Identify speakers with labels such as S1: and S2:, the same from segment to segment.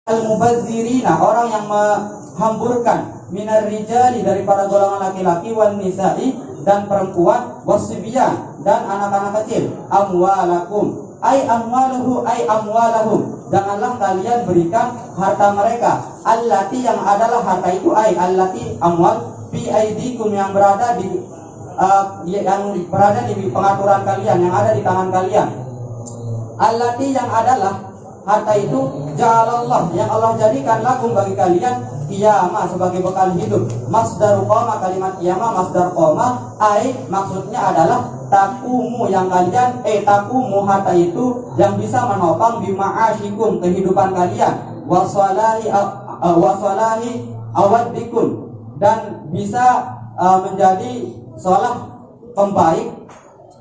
S1: Al-mubazzirina, orang yang menghamburkan, minar rijali, dari para golongan laki-laki, wan nisa'i, dan perempuan, wasibyan, dan anak-anak kecil, amwalakum, ay amwaluhu, ay amwalahum, janganlah kalian berikan harta mereka, allati, yang adalah harta itu, ay allati, amwal, fi aidikum, yang berada di pengaturan kalian, yang ada di tangan kalian, allati, yang adalah harta itu, ja'alallah, yang Allah jadikan lakum, bagi kalian, qiyamah, sebagai bekal hidup. Masdar qoma, kalimat qiyamah masdar qoma, ai, maksudnya adalah takumu, yang kalian takumu, harta itu yang bisa menopang bima'asyikum, kehidupan kalian, wasalahi awaddikum, dan bisa menjadi salah pembaik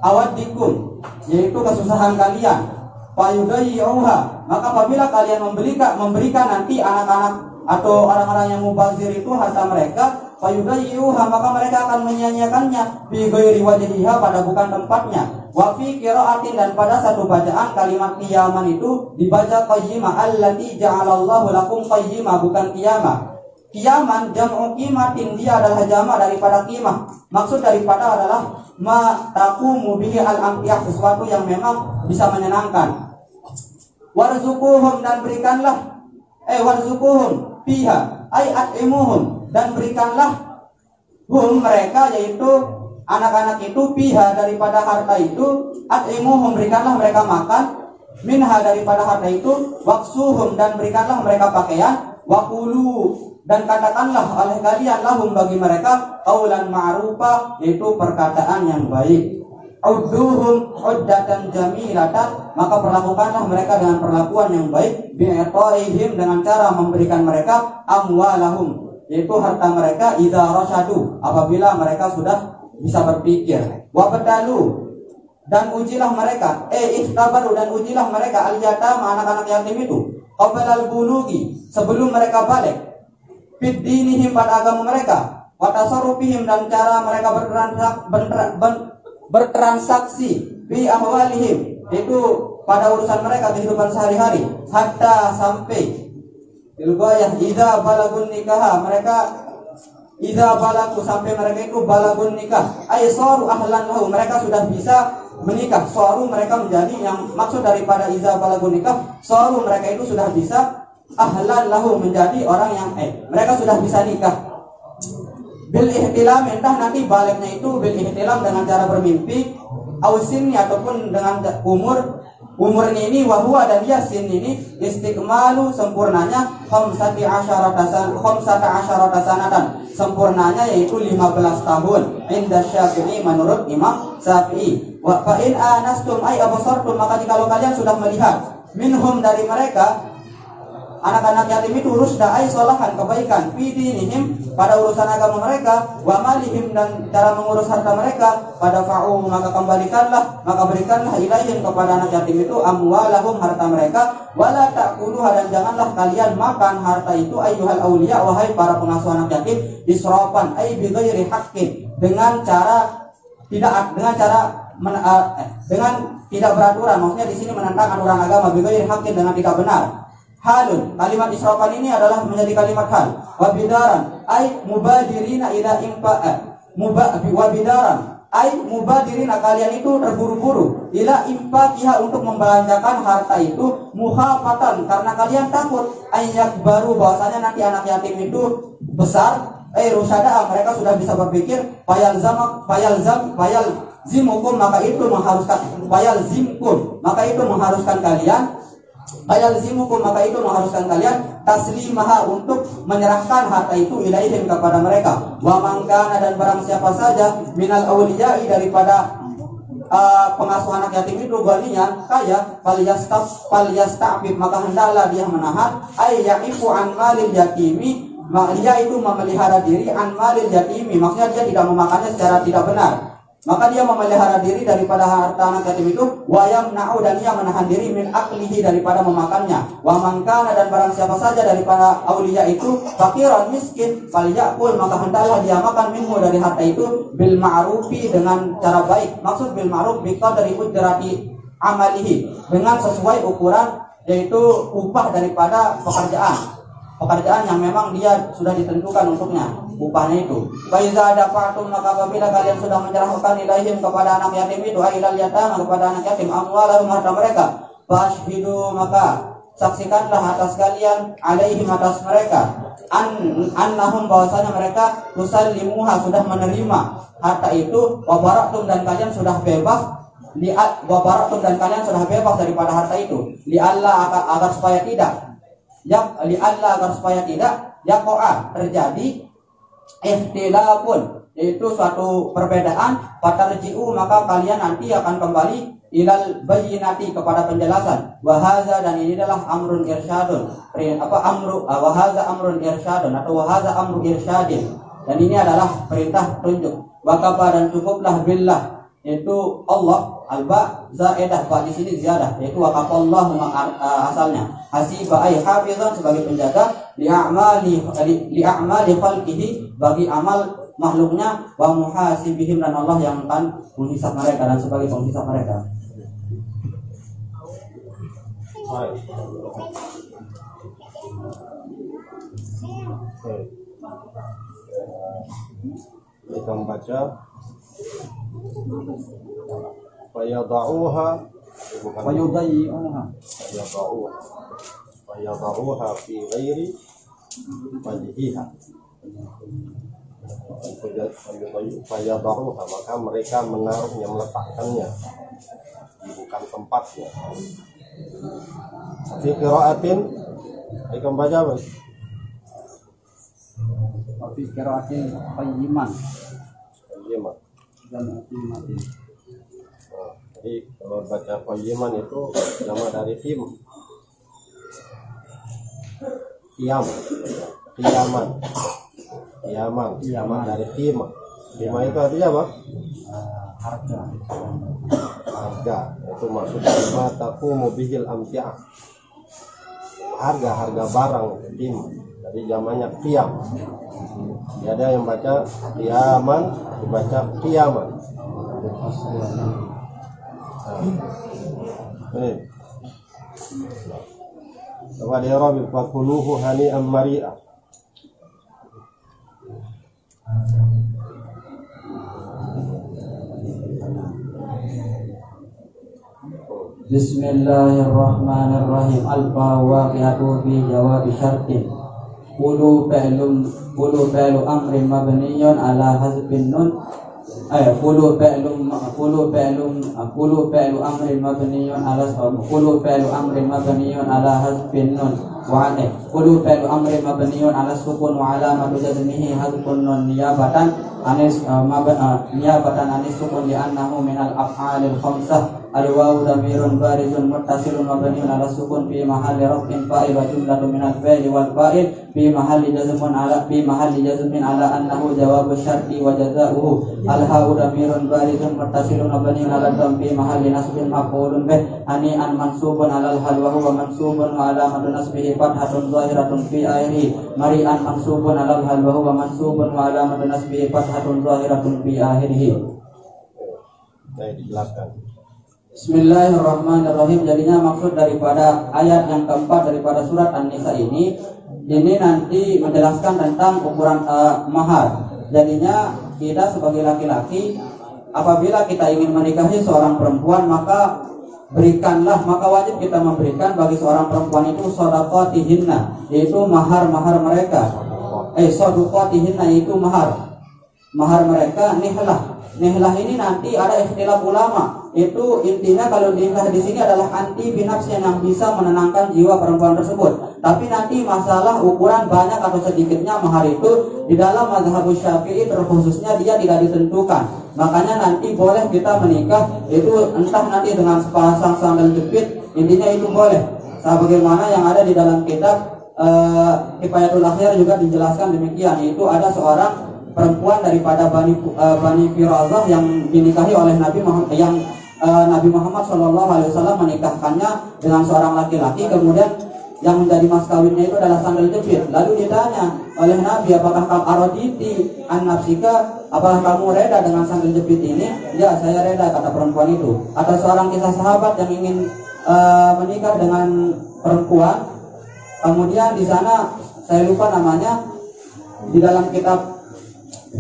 S1: awaddikum, yaitu kesusahan kalian. Fayudayyi'uha, maka apabila kalian memberikan nanti anak-anak atau orang-orang yang mubazir itu harta mereka, fayudayyi'uha, maka mereka akan menyia-nyiakannya, bi ghairi wajhiha, pada bukan tempatnya. Wa fi qira'atin, dan pada satu bacaan kalimat qiyaman itu dibaca qayyimah, allati ja'alallahu lakum qayyimah, bukan qiyamah. Qiyaman jam'u qimatin, dia adalah jamak daripada qimah. Maksud daripada adalah ma taqumu bihi al-amtiyah, sesuatu yang memang bisa menyenangkan. Warzuquhum, dan berikanlah warzuquhum fiha, ay at'imuhum, dan berikanlah hum, mereka, yaitu anak-anak itu, fiha, daripada harta itu, at'imuhum, berikanlah mereka makan, minha, daripada harta itu, waksuhum, dan berikanlah mereka pakaian, waqulu, dan katakanlah oleh kalian lahum, bagi mereka, qaulan ma'rufa, yaitu perkataan yang baik. Udduhum uddatan jamilatan, maka perlakukanlah mereka dengan perlakuan yang baik, bi'ataihim, dengan cara memberikan mereka amwalahum, yaitu harta mereka, idza rasyadu, apabila mereka sudah bisa berpikir. Wa badalu, dan ujilah mereka, ikhtabaru, dan ujilah mereka, al-yatama, anak-anak yatim itu, qabla al-bulughi, sebelum mereka balik, fid dinihim, pada agama mereka, wa tasarrufihim, dan cara mereka bertransaksi, fi ahwalihim, itu pada urusan mereka, kehidupan sehari-hari, hatta sampai ilgoyah idza balagun nikah, mereka idza balagu, sampai mereka itu balagun nikah, ay saru ahlan lahu, mereka sudah bisa menikah. Saru, mereka menjadi, yang maksud daripada idza balagun nikah, saru, mereka itu sudah bisa ahlan lahu, menjadi orang yang mereka sudah bisa nikah. Bil ihtilam, entah nanti baliknya itu bil ihtilam, dengan cara bermimpi, ausin, ataupun dengan umurnya ini, wahua, dan dia sin ini, istiqmalu, sempurnanya, khamsata asyarata sanatan, sempurnanya yaitu 15 tahun, inda Syafi'i, menurut Imam Syafi'i. Wa fa in anastum, ay abasartum, maka jikalau kalian sudah melihat, minhum, dari mereka, anak-anak yatim itu, rusda, ay solahan, kebaikan, fi dinihim, pada urusan agama mereka, wa malihim, dan cara mengurus harta mereka, pada fa'u, maka kembalikanlah, maka berikanlah ilaihim, kepada anak yatim itu, amwalahum, harta mereka, wala ta'kuluha, dan janganlah kalian makan harta itu, ayyuhal awliya, wahai para pengasuh anak yatim, israfan, ay bi ghairi haqqin, dengan tidak beraturan, maksudnya di sini menentang aturan agama, bi ghairi haqqin, dengan tidak benar. Halun, kalimat israfan ini adalah menjadi kalimat hal. Wabidaran, ay mubadirina ila wabidaran, ay mubadirina, kalian itu terburu-buru, ila impakiha, untuk membelanjakan harta itu, muhafatan, karena kalian takut, ayyak baru, bahwasanya nanti anak yatim itu besar, rusada, mereka sudah bisa berpikir, zimukum, maka itu mengharuskan kalian taslimaha, untuk menyerahkan harta itu ilaihim, kepada mereka. Wa man kana, dan barang siapa saja, minal awliya'i, daripada pengasuh anak yatim itu, ghaniyan, kaya, falyasta'fif, maka hendaklah dia menahan, ay yaqifu an malil yatimi, dia itu memelihara diri, an malil yatimi, maksudnya dia tidak memakannya secara tidak benar. maka dia memelihara diri daripada harta anak yatim itu, wa yamna'u, dan ia menahan diri min aklihi, daripada memakannya, wa man kana, dan barang siapa saja daripada aulia itu fakiran, miskin, falyakul, maka hendaklah dia makan minhu, dari harta itu, bil ma'rufi, dengan cara baik. Maksud bil ma'ruf biqadri ujrati amalihi, dengan sesuai ukuran, yaitu upah daripada pekerjaan yang memang dia sudah ditentukan untuknya upahnya itu. Faiza dafa'tum, maka apabila kalian sudah menyerahkan ilaihim, kepada anak yatim itu, ailal yatama, kepada anak yatim, amwalahum, harta mereka, fashhidu, maka saksikanlah atas kalian, alaihim, atas mereka, annahum, bahwasanya mereka, tusallimuha, sudah menerima harta itu, wabaraktum, dan kalian sudah bebas, wabaraktum, dan kalian sudah bebas daripada harta itu, li'alla, agar supaya tidak yako'a, terjadi ikhtilafun, yaitu suatu perbedaan, fatarji'u, maka kalian nanti akan kembali ilal bayyinati, kepada penjelasan. Wahaza, dan ini adalah amrun irsyadun, wahaza amrun irsyadun, atau wahaza amru irsyadin, dan ini adalah perintah tunjuk. Wakafa, dan cukuplah billah, yaitu Allah, alba zaidah, ba di sini ziyadah, yaitu waqafallahu, asalnya hasiba ay hafizan, sebagai penjaga, li'amali khalqihi, bagi amal makhluknya, wa muhasibihim, dan Allah yang akan menghisab mereka, dan sebagai penghisab mereka.
S2: Kita membaca fayada'uha, fayada'uha fi ghairi wajhiha, fayada'uha, maka mereka menaruhnya, meletakkannya di bukan tempatnya. Fi qira'atin, kita membaca apa?
S1: Fi qira'atin qayyiman.
S2: Jadi kalau baca qayyiman itu nama dari qiyam, nama dari qiyam. Qiyam itu artinya apa? Harga. Itu maksudnya ma taqumu bihil amti'ah, harga barang, qiyam. Jadi zamannya qiyam. Jadi ada yang baca qiyaman, dibaca qiyaman. Coba dia Rabbi fakuluhu hani'an mari'a.
S1: Bismillahirrahmanirrahim. Al-fawaqi'atu fi jawabi syartin. Qulu fi'lu amrin mabniyun ala hazfin nun. Qulu fi'lu amrin mabniyun ala hazfin nun wa anih. Qulu fi'lu amrin mabniyun ala sukun wa alamatu jazmihi hazfun nun niyabatan anis sukun li'annahu minal af'alil khamsah. Al-wawu dhamirun barizun muttasilun mabniun ala sukun fi mahalli raf'in fa'il wa jumlatun min al-fi'li wal fa'il fi mahalli jazmin ala annahu jawabu syarti wa jazaohu. Al-ha'u dhamirun barizun muttasilun mabniun ala dhamm fi mahalli nasbin maf'ulun bih. Hani'an mansubun ala al-hal wa huwa mansubun wa alamatu nasbihi fathatun zahiratun fi akhirih. Mari'an mansubun ala al-hal wa huwa mansubun wa alamatu nasbihi fathatun zahiratun fi akhirih.
S2: Baik, dijelaskan.
S1: Bismillahirrahmanirrahim. Jadinya maksud daripada ayat yang keempat daripada surat An-Nisa ini nanti menjelaskan tentang ukuran mahar. Jadinya kita sebagai laki-laki, apabila kita ingin menikahi seorang perempuan, maka wajib kita memberikan bagi seorang perempuan itu shadaqatihinna, yaitu mahar mereka. Shadaqatihinna yaitu mahar mereka, nihlah ini nanti ada istilah ulama. Itu intinya kalau nikah di sini adalah anti binafsi, yang bisa menenangkan jiwa perempuan tersebut. Tapi nanti masalah ukuran banyak atau sedikitnya mahar itu di dalam mazhab Syafi'i terkhususnya dia tidak ditentukan. Makanya nanti boleh kita menikah itu entah nanti dengan sepasang sandal jepit, intinya itu boleh. Sebagaimana yang ada di dalam kitab Kifayatul Akhyar juga dijelaskan demikian, yaitu ada seorang perempuan daripada Bani Firazah yang dinikahi oleh Nabi Muhammad, yang Nabi Muhammad SAW menikahkannya dengan seorang laki-laki, kemudian yang menjadi mas kawinnya itu adalah sandal jepit. Lalu ditanya oleh Nabi, apakah kamu aroditi an nafsika, apakah kamu reda dengan sandal jepit ini? Ya, saya reda, kata perempuan itu. Ada seorang kisah sahabat yang ingin menikah dengan perempuan, kemudian di sana saya lupa namanya, di dalam kitab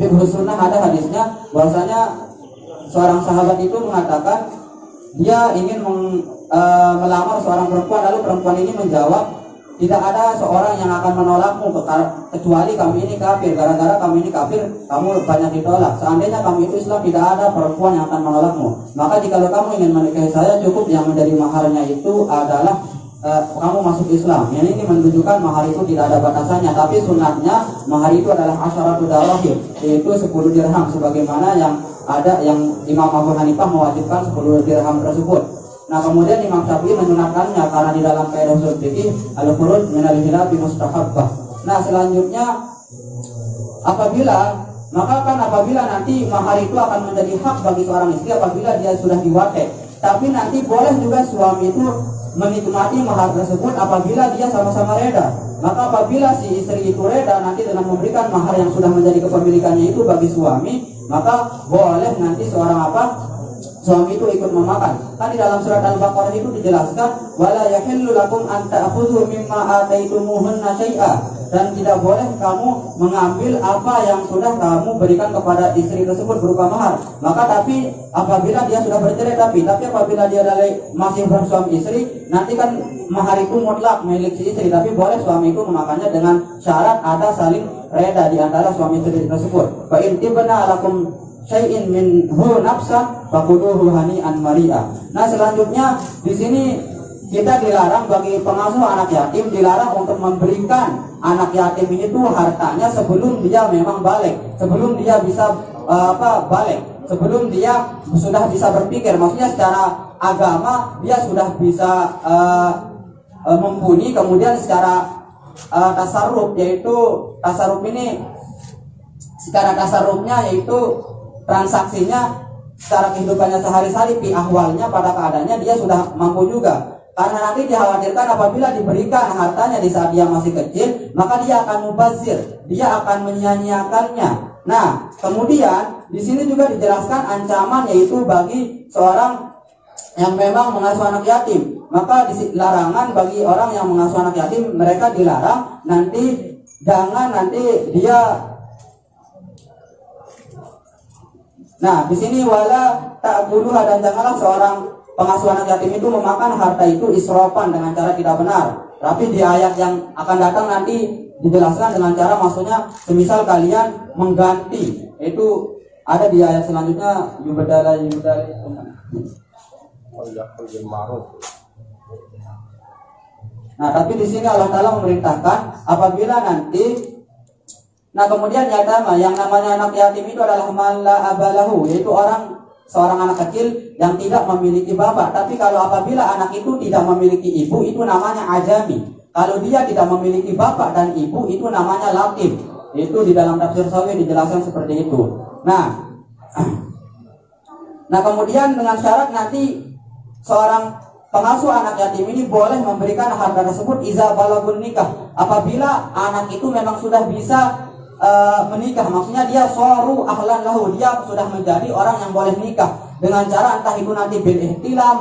S1: Fiqh Sunnah ada hadisnya bahwasanya seorang sahabat itu mengatakan dia ingin melamar seorang perempuan, lalu perempuan ini menjawab, tidak ada seorang yang akan menolakmu kecuali kamu ini kafir. Gara-gara kamu ini kafir, kamu banyak ditolak. Seandainya kamu itu Islam, tidak ada perempuan yang akan menolakmu. Maka jikalau kamu ingin menikahi saya, cukup yang menjadi maharnya itu adalah kamu masuk Islam. Yang ini menunjukkan mahar itu tidak ada batasannya, tapi sunatnya mahar itu adalah asyaratul darahim, yaitu 10 dirham, sebagaimana yang ada yang Imam Abu Hanifah mewajibkan 10 dirham tersebut. Nah, kemudian Imam Syafi'i menyunatkannya karena di dalam kaidah ushul fikih al-khuruj min al-hilal bi mustahabbah. Nah, selanjutnya apabila nanti mahar itu akan menjadi hak bagi seorang istri apabila dia sudah diwakil. Tapi nanti boleh juga suami itu menikmati mahar tersebut apabila dia sama-sama reda. Maka apabila si istri itu reda nanti dengan memberikan mahar yang sudah menjadi kepemilikannya itu bagi suami, maka boleh nanti suami itu ikut memakan. Kan di dalam surat Al-Baqarah itu dijelaskan, wala yahillu lakum an ta'khudhu mimma ataitumuhunna syai'a, dan tidak boleh kamu mengambil apa yang sudah kamu berikan kepada istri tersebut berupa mahar. Maka tapi apabila dia sudah bercerai, tapi apabila dia masih bersuami istri, nanti kan mahar itu mutlak milik si istri, tapi boleh suami itu memakannya dengan syarat ada saling reda di antara suami istri tersebut. Fa in tibna lakum syai'in minhu nafsan faquduhu hani'an mari'a. Nah, selanjutnya di sini kita dilarang bagi pengasuh anak yatim, dilarang untuk memberikan anak yatim ini tuh hartanya sebelum dia memang balik, sebelum dia bisa balik, sebelum dia sudah bisa berpikir. Maksudnya secara agama dia sudah bisa mumpuni, kemudian secara tasarruf, yaitu tasarruf ini secara tasarrufnya yaitu transaksinya secara kehidupannya sehari-hari, ahwalnya pada keadaannya dia sudah mampu juga. Karena nanti dikhawatirkan apabila diberikan hartanya di saat dia masih kecil, maka dia akan mubazir, dia akan menyia-nyiakannya. Nah, kemudian di sini juga dijelaskan ancaman yaitu bagi seorang yang memang mengasuh anak yatim. Maka larangan bagi orang yang mengasuh anak yatim, mereka dilarang nanti dia. Nah, di sini wala ta'kuluha, dan janganlah seorang pengasuh anak yatim itu memakan harta itu israfan dengan cara tidak benar. Tapi di ayat yang akan datang nanti dijelaskan dengan cara, maksudnya semisal kalian mengganti, itu ada di ayat selanjutnya yubadala. Nah, tapi di sini Allah Ta'ala memerintahkan apabila nanti. Nah, kemudian yang namanya anak yatim itu adalah man la abalahu, yaitu seorang anak kecil yang tidak memiliki bapak. Tapi kalau apabila anak itu tidak memiliki ibu, itu namanya ajami. Kalau dia tidak memiliki bapak dan ibu, itu namanya latif. Itu di dalam tafsir Sawi dijelaskan seperti itu. Nah, kemudian dengan syarat nanti seorang pengasuh anak yatim ini boleh memberikan harta tersebut iza balagun nikah, apabila anak itu memang sudah bisa menikah. Maksudnya dia soru ahlan lahu, dia sudah menjadi orang yang boleh nikah dengan cara entah itu nanti bil ihtilam,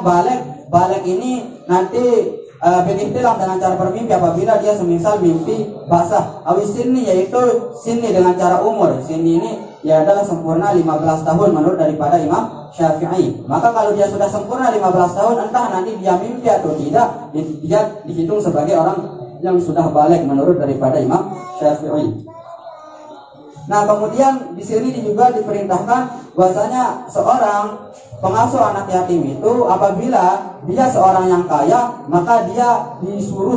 S1: balik ini nanti bil ihtilam dengan cara bermimpi apabila dia semisal mimpi basah, awis sini yaitu sini dengan cara umur. Sini ini ya adalah sempurna 15 tahun menurut daripada Imam Syafi'i. Maka kalau dia sudah sempurna 15 tahun, entah nanti dia mimpi atau tidak, dia dihitung sebagai orang yang sudah balik menurut daripada Imam Syafi'i. Nah, kemudian di sini juga diperintahkan bahwasanya seorang pengasuh anak yatim itu apabila dia seorang yang kaya, maka dia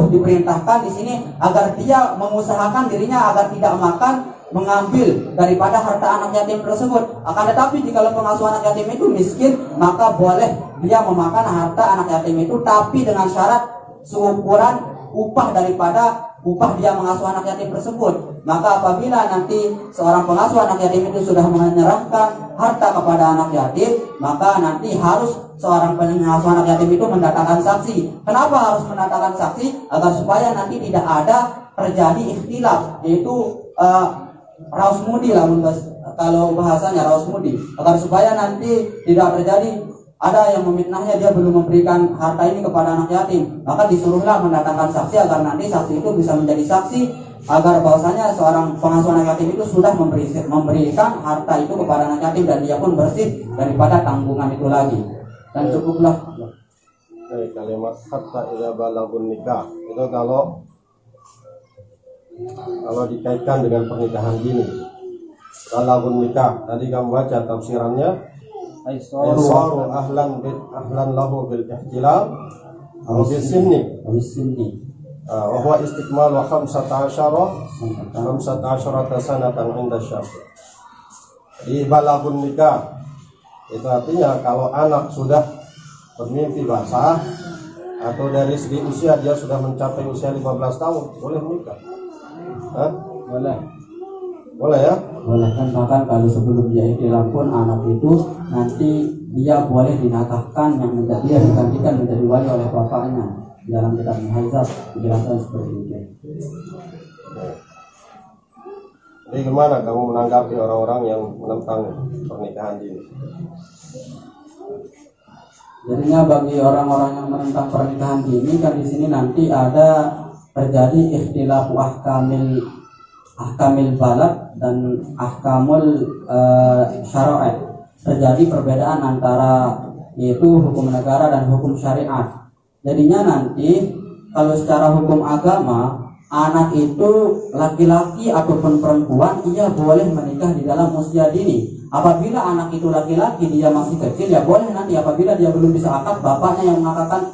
S1: diperintahkan di sini agar dia mengusahakan dirinya agar tidak mengambil daripada harta anak yatim tersebut. Akan tetapi jika pengasuh anak yatim itu miskin, maka boleh dia memakan harta anak yatim itu, tapi dengan syarat seukuran upah daripada upah dia mengasuh anak yatim tersebut. Maka apabila nanti seorang pengasuh anak yatim itu sudah menyerahkan harta kepada anak yatim, maka nanti harus seorang pengasuh anak yatim itu mendatangkan saksi. Kenapa harus mendatangkan saksi? Agar supaya nanti tidak ada terjadi ikhtilaf, yaitu raus mudi lah kalau bahasanya raus mudi, agar supaya nanti tidak terjadi ada yang memfitnahnya dia belum memberikan harta ini kepada anak yatim, maka disuruhlah mendatangkan saksi agar nanti saksi itu bisa menjadi saksi agar bahwasanya seorang pengasuh anak yatim itu sudah memberikan harta itu kepada anak yatim dan dia pun bersih daripada tanggungan itu lagi. Dan cukuplah.
S2: Kalimat hatta idza balagun nikah itu kalau dikaitkan dengan pernikahan dini. Balagun nikah tadi kamu baca tafsirannya Aisaru ahlan lahu bil ihtilal wa bisinni wa huwa istikmalu 15 sanatan 'inda syafi'i. Di balagun nikah itu artinya kalau anak sudah bermimpi basah atau dari segi usia dia sudah mencapai usia 15 tahun boleh menikah. Boleh ya?
S1: Boleh kan, bahkan kalau sebelum dia ihtilam pun anak itu nanti dia boleh dinakahkan yang dia digantikan menjadi wali oleh bapaknya. Dalam kitab Muhazzab dijelaskan seperti itu.
S2: Jadi gimana kamu menanggapi orang-orang yang menentang pernikahan dini?
S1: Jadinya bagi orang-orang yang menentang pernikahan dini kan di sini nanti ada terjadi ikhtilafu ahkamil balad dan ahkamul syara'i. Terjadi perbedaan antara yaitu hukum negara dan hukum syariat. Jadinya nanti kalau secara hukum agama anak itu laki-laki ataupun perempuan ia boleh menikah di dalam usia dini. Apabila anak itu laki-laki dia masih kecil ya boleh nanti apabila dia belum bisa akad bapaknya yang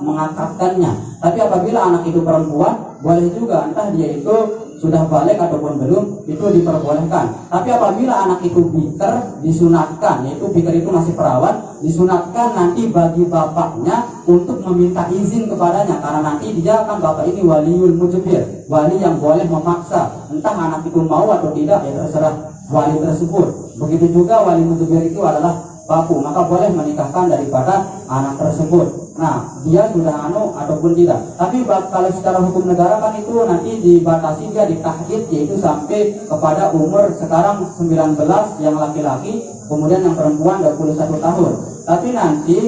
S1: mengakadkannya. Tapi apabila anak itu perempuan boleh juga entah dia itu sudah balik ataupun belum itu diperbolehkan. Tapi apabila anak itu bikr disunatkan, yaitu bikr itu masih perawan, disunatkan nanti bagi bapaknya untuk meminta izin kepadanya karena nanti dia akan bapak ini waliul mujbir, wali yang boleh memaksa. Entah anak itu mau atau tidak ya terserah wali tersebut. Begitu juga wali mujbir itu adalah bapu, maka boleh menikahkan daripada anak tersebut. Nah, dia sudah ataupun tidak. Tapi kalau secara hukum negara kan itu nanti dibatasi dia ditahdid yaitu sampai kepada umur sekarang 19 yang laki-laki, kemudian yang perempuan 21 tahun. Tapi nanti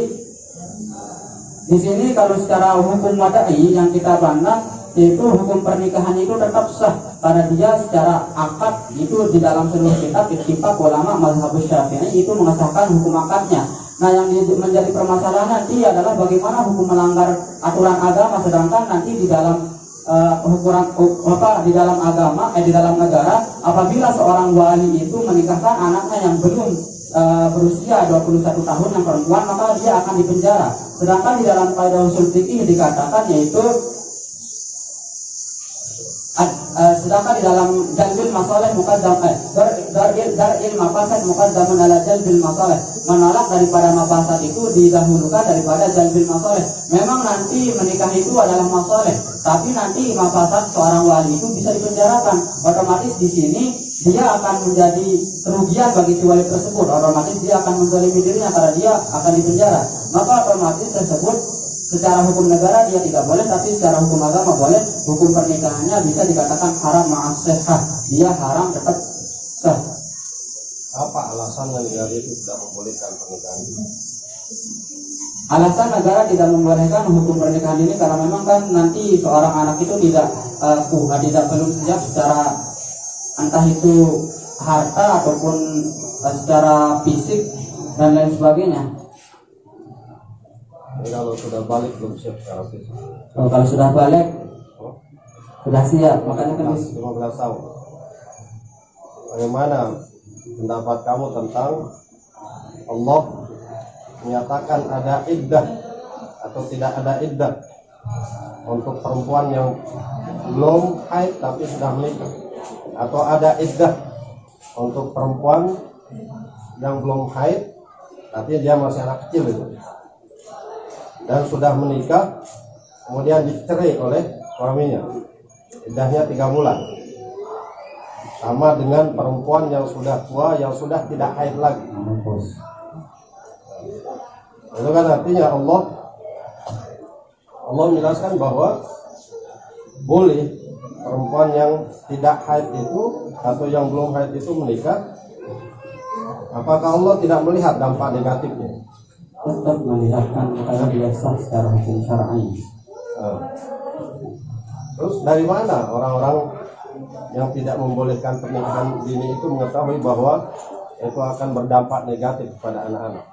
S1: di sini kalau secara hukum wadai yang kita pandang yaitu hukum pernikahan itu tetap sah karena dia secara akad itu di dalam seluruh kitab ittifaq ulama mazhab Syafi'i itu mengesahkan hukum akadnya. Nah, yang menjadi permasalahan nanti adalah bagaimana hukum melanggar aturan agama sedangkan nanti di dalam di dalam agama di dalam negara apabila seorang wali itu menikahkan anaknya yang belum berusia 21 tahun yang perempuan maka dia akan dipenjara. Sedangkan di dalam kaidah usul fikih dikatakan yaitu sedangkan di dalam jalbil masalah muqaddam daril mafasad muqaddaman ala jalbil masalah, menolak daripada mafasad itu didahulukan daripada jalbil masalah. Memang nanti menikah itu adalah masalah, tapi nanti mafasad seorang wali itu bisa dipenjarakan. Otomatis di sini dia akan menjadi kerugian bagi si wali tersebut. Otomatis dia akan menzalimi dirinya karena dia akan dipenjara. Maka otomatis tersebut secara hukum negara dia tidak boleh, tapi secara hukum agama boleh. Hukum pernikahannya bisa dikatakan haram ma'as-sihah, dia haram tetap sah.
S2: Apa alasan negara itu tidak membolehkan pernikahan ini?
S1: Alasan negara tidak membolehkan hukum pernikahan ini karena memang kan nanti seorang anak itu tidak belum siap secara entah itu harta ataupun secara fisik dan lain sebagainya.
S2: Jadi kalau sudah balik belum siap secara fisik.
S1: Kalau sudah balik sudah siap, makanya kan
S2: 15 tahun. Bagaimana pendapat kamu tentang Allah menyatakan ada iddah atau tidak ada iddah untuk perempuan yang belum haid tapi sudah menikah, atau ada iddah untuk perempuan yang belum haid tapi dia masih anak kecil itu dan sudah menikah kemudian dicerai oleh suaminya, iddahnya 3 bulan. Sama dengan perempuan yang sudah tua, yang sudah tidak haid lagi. Itu kan artinya Allah menjelaskan bahwa boleh perempuan yang tidak haid itu atau yang belum haid itu menikah. Apakah Allah tidak melihat dampak negatifnya?
S1: Tetap melihatkan karena dia sah secara hukum syar'i.
S2: Terus dari mana orang-orang yang tidak membolehkan pernikahan dini itu mengetahui bahwa itu akan berdampak negatif kepada anak-anak?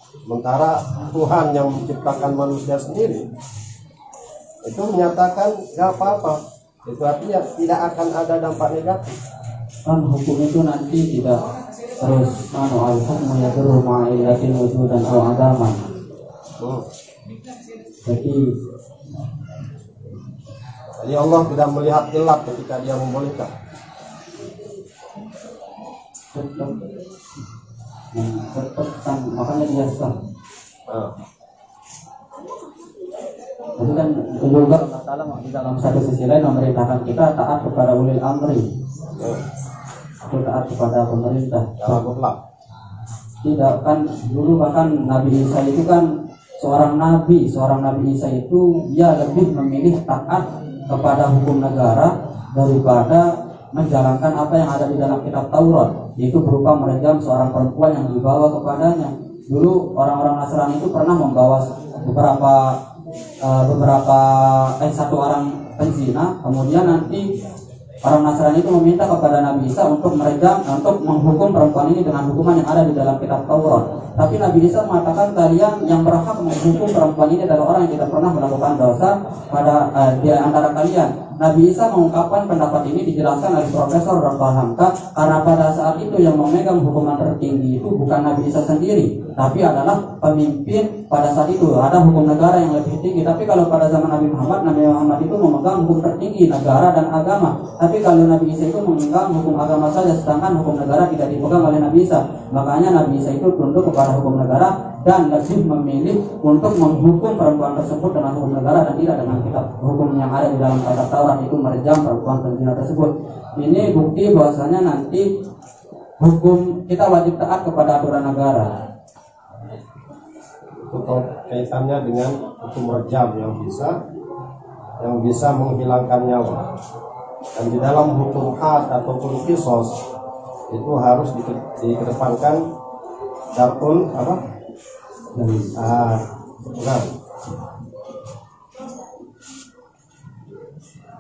S2: Sementara Tuhan yang menciptakan manusia sendiri itu menyatakan gak apa-apa. Itu artinya tidak akan ada dampak negatif.
S1: Kan hukum itu nanti tidak terus al-hukmu yadurru ma'illatin wujudan aw adaman. Jadi
S2: Allah tidak melihat ilat ketika dia membolehkan.
S1: Tetap kan, makanya dia sah. Itu kan juga Allah Ta'ala di dalam satu sisi lain memerintahkan kita taat kepada ulil amri, atau taat kepada pemerintah. Tidak kan, dulu bahkan Nabi Isa itu kan seorang Nabi Isa itu dia lebih memilih taat kepada hukum negara daripada menjalankan apa yang ada di dalam kitab Taurat, yaitu berupa merejam seorang perempuan yang dibawa kepadanya. Dulu orang-orang Nasrani itu pernah membawa satu orang penzina, kemudian nanti orang Nasrani itu meminta kepada Nabi Isa untuk merejam, untuk menghukum perempuan ini dengan hukuman yang ada di dalam kitab Taurat. Tapi Nabi Isa mengatakan kalian yang berhak menghukum perempuan ini adalah orang yang tidak pernah melakukan dosa pada di antara kalian. Nabi Isa mengungkapkan pendapat ini dijelaskan oleh Profesor Dr. Hamka karena pada saat itu yang memegang hukuman tertinggi itu bukan Nabi Isa sendiri, tapi adalah pemimpin pada saat itu. Ada hukum negara yang lebih tinggi, tapi kalau pada zaman Nabi Muhammad itu memegang hukum tertinggi negara dan agama. Tapi kalau Nabi Isa itu memegang hukum agama saja, sedangkan hukum negara tidak dipegang oleh Nabi Isa. Makanya Nabi Isa itu tunduk kepada hukum negara dan lebih memilih untuk menghukum perempuan tersebut dengan hukum negara dan tidak dengan kitab hukum yang ada di dalam kitab Taurat, itu merejam perempuan penzina tersebut. Ini bukti bahwasanya nanti hukum kita wajib taat kepada aturan negara.
S2: Itu kaitannya dengan hukum rejam yang bisa menghilangkan nyawa. Dan di dalam hukum had ataupun qisas itu harus dikedepankan darul apa?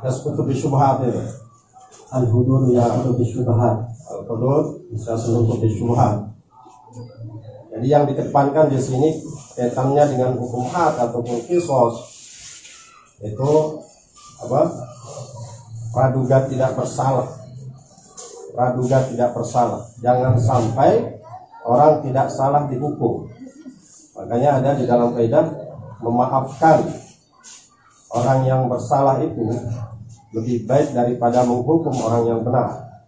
S2: Yasqutu bisyubhat itu.
S1: Al-hudud yasqutu bisyubhat.
S2: Al-hudud yasqutu bisyubhat. Jadi yang dikedepankan di sini kaitannya dengan hukum had ataupun qisas itu apa? Praduga tidak bersalah. Praduga tidak bersalah. Jangan sampai orang tidak salah dihukum. Makanya ada di dalam kaidah memaafkan orang yang bersalah itu lebih baik daripada menghukum orang yang benar.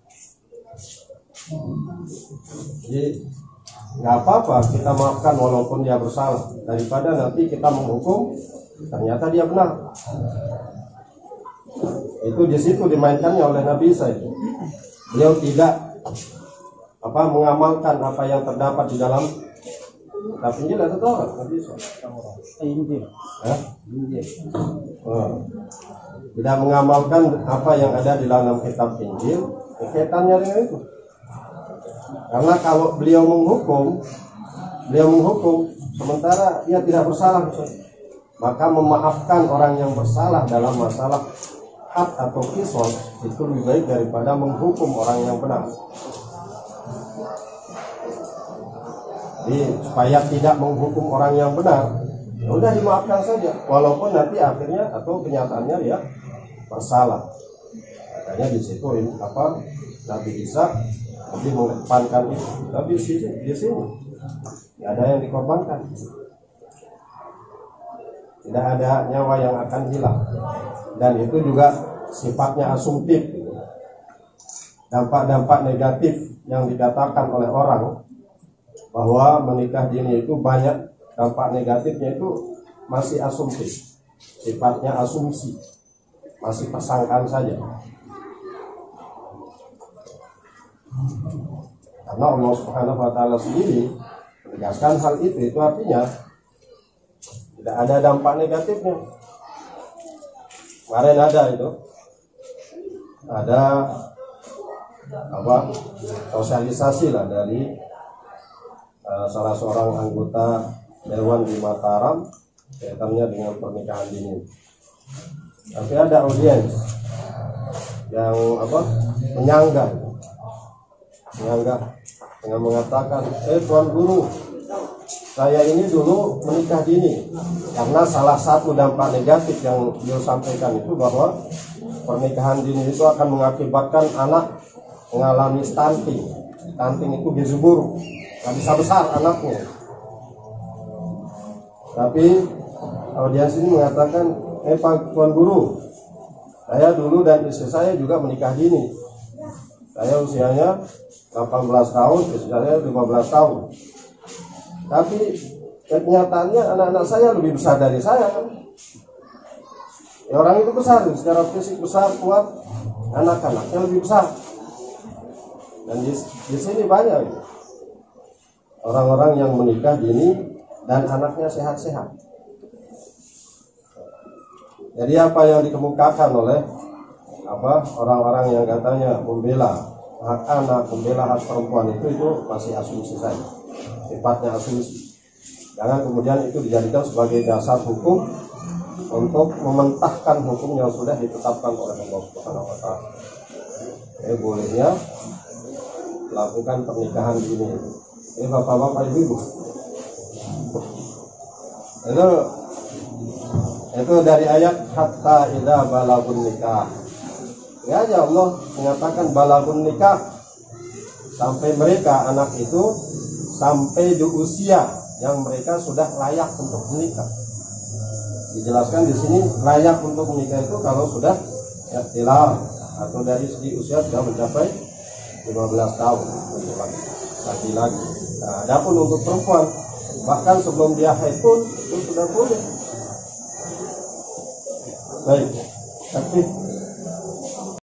S2: Jadi nggak apa-apa kita maafkan walaupun dia bersalah daripada nanti kita menghukum ternyata dia benar. Itu di situ dimainkannya oleh Nabi Isa itu. Beliau tidak mengamalkan apa yang terdapat di dalam kitab Injil atau Taurat. Nabi Isa Injil. Tidak mengamalkan apa yang ada di dalam kitab Injil. Kaitannya dengan itu. Karena kalau beliau menghukum sementara dia tidak bersalah, maka memaafkan orang yang bersalah dalam masalah had atau qisas itu lebih baik daripada menghukum orang yang benar. Jadi supaya tidak menghukum orang yang benar, ya udah dimaafkan saja, walaupun nanti akhirnya atau kenyataannya dia bersalah. Makanya di situ Nabi Isa lebih mengedepankan itu. Tapi di sini tidak ada yang dikorbankan, tidak ada nyawa yang akan hilang, dan itu juga sifatnya asumtif. Dampak-dampak negatif yang dikatakan oleh orang bahwa menikah dini itu banyak dampak negatifnya itu masih asumtif, sifatnya asumsi. masih persangkaan saja. Karena Allah Subhanahu wa Ta'ala sendiri menegaskan hal itu artinya tidak ada dampak negatifnya. Kemarin ada sosialisasi lah dari salah seorang anggota Dewan di Mataram kaitannya dengan pernikahan dini. Tapi ada audiens yang menyanggah dengan mengatakan, Tuan Guru, saya ini dulu menikah dini karena salah satu dampak negatif yang beliau sampaikan itu bahwa pernikahan dini itu akan mengakibatkan anak mengalami stunting. Stunting itu gizi buruk, nggak bisa besar anaknya. Tapi audiens ini mengatakan, Pak Tuan Guru, saya dulu dan istri saya juga menikah dini. Saya usianya 18 tahun, istri saya 15 tahun. Tapi kenyataannya anak-anak saya lebih besar dari saya. Ya, orang itu besar, secara fisik besar, kuat, anak-anaknya lebih besar. Dan di sini banyak orang-orang yang menikah dini dan anaknya sehat-sehat. Jadi apa yang dikemukakan oleh orang-orang yang katanya membela hak anak, membela hak perempuan itu masih asumsi saja, sifatnya asumsi. Jangan kemudian itu dijadikan sebagai dasar hukum untuk mementahkan hukum yang sudah ditetapkan oleh Allah Subhanahu wa Ta'ala. Bolehnya lakukan pernikahan dini. Bapak-bapak, ibu-ibu, itu dari ayat hatta idza balagun nikah. Ya, Allah menyatakan balagun nikah, sampai mereka anak itu sampai di usia yang mereka sudah layak untuk menikah. Dijelaskan di sini layak untuk menikah itu kalau sudah ihtilam atau dari segi usia sudah mencapai 15 tahun laki-laki. Nah, adapun untuk perempuan bahkan sebelum dia haid pun itu sudah boleh. Baik, tapi